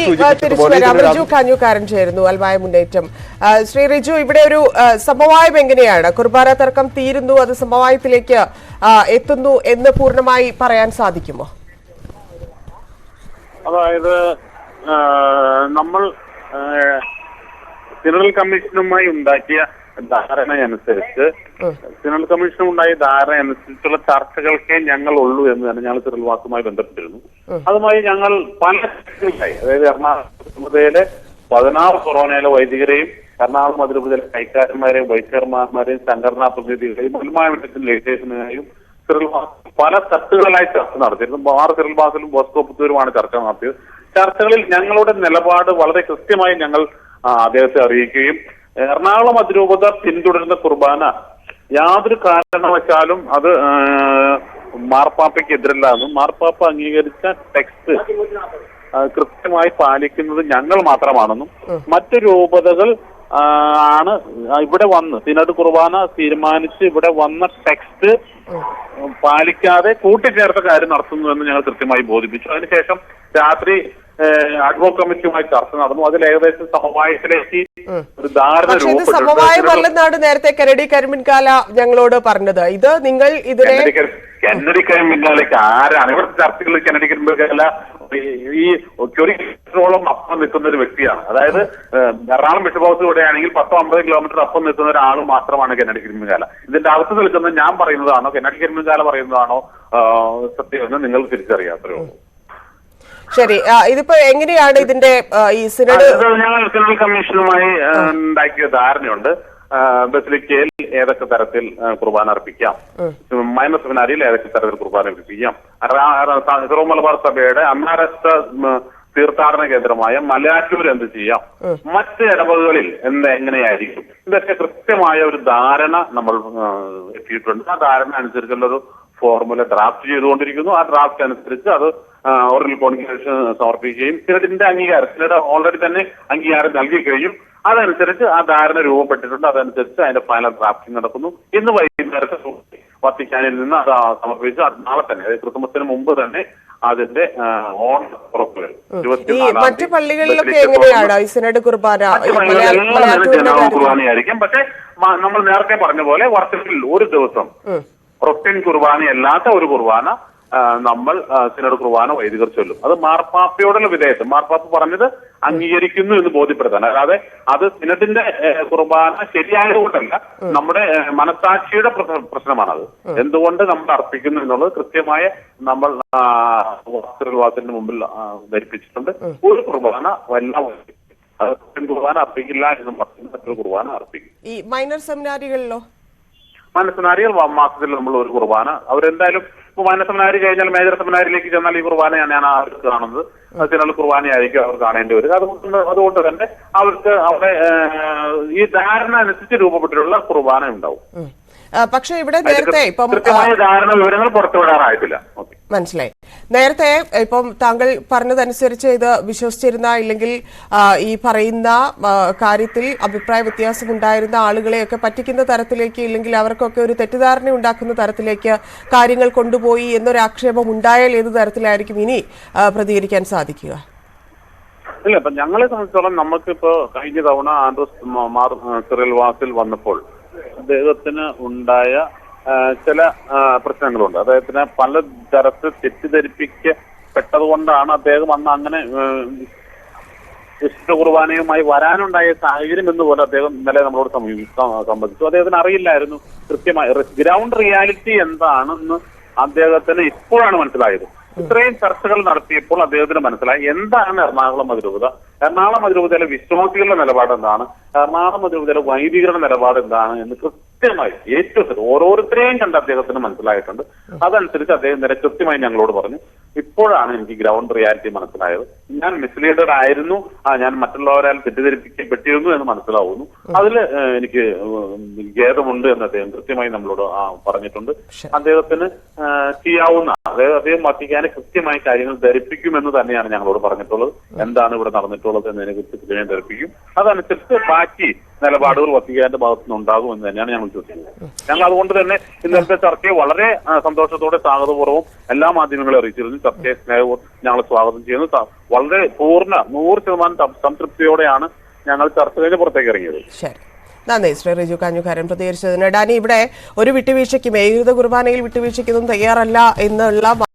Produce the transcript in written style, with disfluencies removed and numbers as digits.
തിരിച്ചു വരാം. റിജു കാഞ്ഞൂക്കാരൻ ചേരുന്നു, അൽമായ മുന്നേറ്റം. ശ്രീ റിജു, ഇവിടെ ഒരു സമവായം എങ്ങനെയാണ്? കുർബാന തർക്കം തീരുന്നു, അത് സമവായത്തിലേക്ക് എത്തുന്നു എന്ന് പൂർണ്ണമായി പറയാൻ സാധിക്കുമോ? അതായത് നമ്മൾ ജനറൽ കമ്മീഷനുമായി ഉണ്ടാക്കിയ ധാരണയനുസരിച്ച് ജനറൽ കമ്മീഷനുണ്ടായ ധാരണയനുസരിച്ചുള്ള ചർച്ചകൾക്കേ ഞങ്ങൾ ഉള്ളൂ എന്ന് തന്നെ ഞങ്ങൾ സിറിൽവാസുമായി ബന്ധപ്പെട്ടിരുന്നു. അതുമായി ഞങ്ങൾ പല ചർച്ചകളായി. അതായത് എറണാകുളത്തിലെ 16 കൊറോണയിലെ വൈദികരെയും എറണാകുളം അതിരൂപതയിലെ കൈക്കാരന്മാരെയും വൈസ് ചെയർമാൻമാരെയും സംഘടനാ പ്രതിനിധികളെയും മലമായത്തിനും ലെജിസ്ലേഷനെയും സിറിൽവാസ് പല തട്ടുകളായി ചർച്ച നടത്തിയിരുന്നു. 6 സിറിൽവാസിലും ബോസ്കോ പുത്തൂരുമാണ് ചർച്ച നടത്തിയത്. ചർച്ചകളിൽ ഞങ്ങളുടെ നിലപാട് വളരെ കൃത്യമായി ഞങ്ങൾ അദ്ദേഹത്തെ അറിയിക്കുകയും എറണാകുളം അതിരൂപത പിന്തുടരുന്ന കുർബാന യാതൊരു കാരണവശാലും അത് മാർപ്പാപ്പയ്ക്ക് എതിരല്ലാന്നും മാർപ്പാപ്പ അംഗീകരിച്ച ടെക്സ്റ്റ് കൃത്യമായി പാലിക്കുന്നത് ഞങ്ങൾ മാത്രമാണെന്നും മറ്റു രൂപതകൾ ആണ് ഇവിടെ വന്ന് സിനഡ് കുർബാന തീരുമാനിച്ച് ഇവിടെ വന്ന ടെക്സ്റ്റ് പാലിക്കാതെ കൂട്ടിച്ചേർത്ത കാര്യം നടത്തുന്നുവെന്ന് ഞങ്ങൾ കൃത്യമായി ബോധിപ്പിച്ചു. അതിനുശേഷം രാത്രി അഡ്വോ കമ്മിറ്റിയുമായി ചർച്ച നടന്നു. അതിൽ ഏകദേശം സമവായത്തിലേക്ക് ഒരു ധാരണ രൂപപ്പെട്ടു. സമവായമല്ലെന്നാണ് നേരത്തെ കെനഡി കരിമ്പിൻകാല ഞങ്ങളോട് പറഞ്ഞത്. ഇത് നിങ്ങൾ ഇതിനെ കെന്നഡി കരിമ്പിൻകാലയ്ക്ക് ആരാണ് ഇവിടുത്തെ ചർച്ചകളിൽ? കെന്നഡി കരിമ്പിൻകാല ഈ കിലോമീറ്ററോളം അപ്പം നിൽക്കുന്ന ഒരു വ്യക്തിയാണ്. അതായത് എറണാകുളം ബിഷപ്പ് ഹൗസ് ഇവിടെയാണെങ്കിൽ 10-50 കിലോമീറ്റർ അപ്പം നിൽക്കുന്ന ഒരാൾ മാത്രമാണ് കെന്നഡി കരിമ്പിൻകാല. ഇതിന്റെ അകത്ത് നിൽക്കുന്നത് ഞാൻ പറയുന്നതാണോ കെന്നഡി കരിമ്പിൻകാല പറയുന്നതാണോ സത്യമെന്ന് നിങ്ങൾ തിരിച്ചറിയാത്രേ ഉള്ളൂ. ശരി, ഇതിപ്പോ എങ്ങനെയാണ് ഇതിന്റെ ഈ സിനഡ്? ഞങ്ങൾ ജനറൽ കമ്മീഷനുമായി ഉണ്ടാക്കിയ ധാരണയുണ്ട്. ബസിലിക്കയിൽ ഏതൊക്കെ തരത്തിൽ കുർബാന അർപ്പിക്കാം, മൈനർ സെമിനാരിയിൽ ഏതൊക്കെ തരത്തിൽ കുർബാന അർപ്പിക്കാം, സിറോ മലബാർ സഭയുടെ അന്താരാഷ്ട്ര തീർത്ഥാടന കേന്ദ്രമായ മലയാറ്റൂർ എന്ത് ചെയ്യാം, മറ്റ് ഇടവകകളിൽ എങ്ങനെയായിരിക്കും, ഇതൊക്കെ കൃത്യമായ ഒരു ധാരണ നമ്മൾ എത്തിയിട്ടുണ്ട്. ആ ധാരണ അനുസരിച്ചുള്ള ഒരു ഫോർമുല ഡ്രാഫ്റ്റ് ചെയ്തുകൊണ്ടിരിക്കുന്നു. ആ ഡ്രാഫ്റ്റ് അനുസരിച്ച് അത് ഓറൽ കോൺഗ്രേഷൻ സമർപ്പിക്കുകയും സിനഡിന്റെ അംഗീകാരം, സിനഡ് ഓൾറെഡി തന്നെ അംഗീകാരം നൽകി കഴിഞ്ഞു. അതനുസരിച്ച് ആ ധാരണ രൂപപ്പെട്ടിട്ടുണ്ട്. അതനുസരിച്ച് അതിന്റെ ഫൈനൽ ഡ്രാഫ്റ്റിംഗ് നടക്കുന്നു. ഇന്ന് വൈകുന്നേരത്തെ വത്തിക്കാനിൽ നിന്ന് അത് സമർപ്പിച്ച് നാളെ തന്നെ, അതായത് ക്രിസ്മസിന് മുമ്പ് തന്നെ അതിന്റെ ഓൺ പുറത്തുവരും. മറ്റു പള്ളികളിലൊക്കെ എങ്ങനെയാണ് സിനഡ് കുർബാന? കുർബാനയായിരിക്കും. പക്ഷെ നമ്മൾ നേരത്തെ പറഞ്ഞ പോലെ വർഷത്തിൽ ഒരു ദിവസം റൊട്ടീൻ കുർബാനയല്ലാത്ത ഒരു കുർബാന നമ്മൾ സിനഡ് കുർബാന വൈദികർ ചൊല്ലും. അത് മാർപ്പാപ്പയോടുള്ള വിധേയത്വം, മാർപ്പാപ്പ പറഞ്ഞത് അംഗീകരിക്കുന്നു എന്ന് ബോധ്യപ്പെടുത്താൻ. അല്ലാതെ അത് സിനഡിന്റെ കുർബാന ശരിയായതുകൊണ്ടല്ല, നമ്മുടെ മനസാക്ഷിയുടെ പ്രശ്നമാണത്. എന്തുകൊണ്ട് നമ്മൾ അർപ്പിക്കുന്നു എന്നുള്ളത് കൃത്യമായ നമ്മൾ സിറിൽവാസിന്റെ മുമ്പിൽ ധരിപ്പിച്ചിട്ടുണ്ട്. ഒരു കുർബാന കുർബാന അർപ്പിക്കില്ല എന്ന് പറഞ്ഞ് മറ്റൊരു കുർബാന അർപ്പിക്കും. ഈ മൈനർ സെമിനാരികളിലോ? മൈനർ സെമിനാരികൾ മാസത്തിൽ നമ്മൾ ഒരു കുർബാന, അവരെന്തായാലും മൈനർ സെമിനാരി കഴിഞ്ഞാൽ മേജർ സെമിനാരിലേക്ക് ചെന്നാൽ ഈ കുർബാനയാണ് ഞാൻ അവർക്ക് കാണുന്നത്. സിനഡ് കുർബാനയായിരിക്കും അവർ കാണേണ്ടി വരിക. അതുകൊണ്ട് തന്നെ അവർക്ക് അവിടെ ഈ ധാരണ അനുസരിച്ച് രൂപപ്പെട്ടിട്ടുള്ള കുർബാന ഉണ്ടാവും. പക്ഷെ ഇവിടെ നേരത്തെ കൃത്യമായ ധാരണ വിവരങ്ങൾ പുറത്തുവിടാറായിട്ടില്ല. മനസ്സിലായി. നേരത്തെ ഇപ്പം താങ്കൾ പറഞ്ഞതനുസരിച്ച് ഇത് വിശ്വസിച്ചിരുന്ന, ഇല്ലെങ്കിൽ ഈ പറയുന്ന കാര്യത്തിൽ അഭിപ്രായ വ്യത്യാസമുണ്ടായിരുന്ന ആളുകളെയൊക്കെ പറ്റിക്കുന്ന തരത്തിലേക്ക്, ഇല്ലെങ്കിൽ അവർക്കൊക്കെ ഒരു തെറ്റിദ്ധാരണ ഉണ്ടാക്കുന്ന തരത്തിലേക്ക് കാര്യങ്ങൾ കൊണ്ടുപോയി എന്നൊരു ആക്ഷേപം ഉണ്ടായാൽ ഏത് തരത്തിലായിരിക്കും ഇനി പ്രതികരിക്കാൻ സാധിക്കുക? ഇല്ല, ഇപ്പൊ ഞങ്ങളെ സംബന്ധിച്ചോളം നമുക്കിപ്പോ കഴിഞ്ഞ തവണ ആൻഡ്രൂസ് സിറിൽവാസിൽ വന്നപ്പോൾ അദ്ദേഹത്തിന് ഉണ്ടായ ചില പ്രശ്നങ്ങളുണ്ട്. അദ്ദേഹത്തിന് പല തരത്തിൽ തെറ്റിദ്ധരിപ്പിക്കപ്പെട്ടതുകൊണ്ടാണ് അദ്ദേഹം അന്ന് അങ്ങനെ വിശുദ്ധ കുർബാനയുമായി വരാനുണ്ടായ സാഹചര്യം എന്നുപോലെ അദ്ദേഹം ഇന്നലെ നമ്മളോട് സംബന്ധിച്ചു. അദ്ദേഹത്തിന് അറിയില്ലായിരുന്നു കൃത്യമായി ഗ്രൗണ്ട് റിയാലിറ്റി എന്താണെന്ന് അദ്ദേഹത്തിന് ഇപ്പോഴാണ് മനസ്സിലായത്. ഇത്രയും ചർച്ചകൾ നടത്തിയപ്പോൾ അദ്ദേഹത്തിന് മനസ്സിലായി എന്താണ് എറണാകുളം അതിരൂപത, എറണാകുളം അതിരൂപതയിലെ വിശ്വാസികളുടെ നിലപാട് എന്താണ്, എറണാകുളം അതിരൂപതയിലെ വൈദികരുടെ നിലപാട് എന്താണ് എന്ന് കൃത്യമായി ഏറ്റവും ഓരോരുത്തരെയും കണ്ട് അദ്ദേഹത്തിന് മനസ്സിലായിട്ടുണ്ട്. അതനുസരിച്ച് അദ്ദേഹം നേരെ കൃത്യമായി ഞങ്ങളോട് പറഞ്ഞു. ഇപ്പോഴാണ് എനിക്ക് ഗ്രൗണ്ട് റിയാലിറ്റി മനസ്സിലായത്. ഞാൻ മിസ്ലീഡഡ് ആയിരുന്നു, ഞാൻ മറ്റുള്ളവരാൽ തെറ്റിദ്ധരിപ്പിക്കപ്പെട്ടിരുന്നു എന്ന് മനസ്സിലാവുന്നു. അതിൽ എനിക്ക് ഖേദമുണ്ട് എന്ന് അദ്ദേഹം കൃത്യമായി നമ്മളോട് പറഞ്ഞിട്ടുണ്ട്. അദ്ദേഹത്തിന് ചെയ്യാവുന്ന, അതായത് അദ്ദേഹം വത്തിക്കാനെ കൃത്യമായി കാര്യങ്ങൾ ധരിപ്പിക്കുമെന്ന് തന്നെയാണ് ഞങ്ങളോട് പറഞ്ഞിട്ടുള്ളത്. എന്താണ് ഇവിടെ നടന്നിട്ടുള്ളത് എന്നതിനെ കുറിച്ച് കൃത്യമായി ധരിപ്പിക്കും. അതനുസരിച്ച് ബാക്കി നിലപാടുകൾ വത്തിക്കാന്റെ ഭാഗത്തു നിന്നുണ്ടാകും എന്ന് തന്നെയാണ് ഞങ്ങൾ വിശ്വസിക്കുന്നത്. ഞങ്ങൾ അതുകൊണ്ട് തന്നെ ഇന്നത്തെ ചർച്ചയെ വളരെ സന്തോഷത്തോടെ സ്വാഗതപൂർവ്വം എല്ലാ മാധ്യമങ്ങളെ അറിയിച്ചിരുന്നു. ചർച്ചയെ സ്നേഹപൂർവ്വം ഞങ്ങൾ സ്വാഗതം ചെയ്യുന്നു. വളരെ 100% സംതൃപ്തിയോടെയാണ് ഞങ്ങൾ ചർച്ച കഴിഞ്ഞ് പുറത്തേക്ക് ഇറങ്ങിയത്. ശരി, നന്ദി ശ്രീ റിജു കാഞ്ഞുകാരൻ പ്രതികരിച്ചതിന്. ഡാനി, ഇവിടെ ഒരു വിട്ടുവീഴ്ചയ്ക്കും ഏകീകൃത കുർബാനയിൽ വിട്ടുവീഴ്ചയ്ക്കൊന്നും തയ്യാറല്ല എന്നുള്ള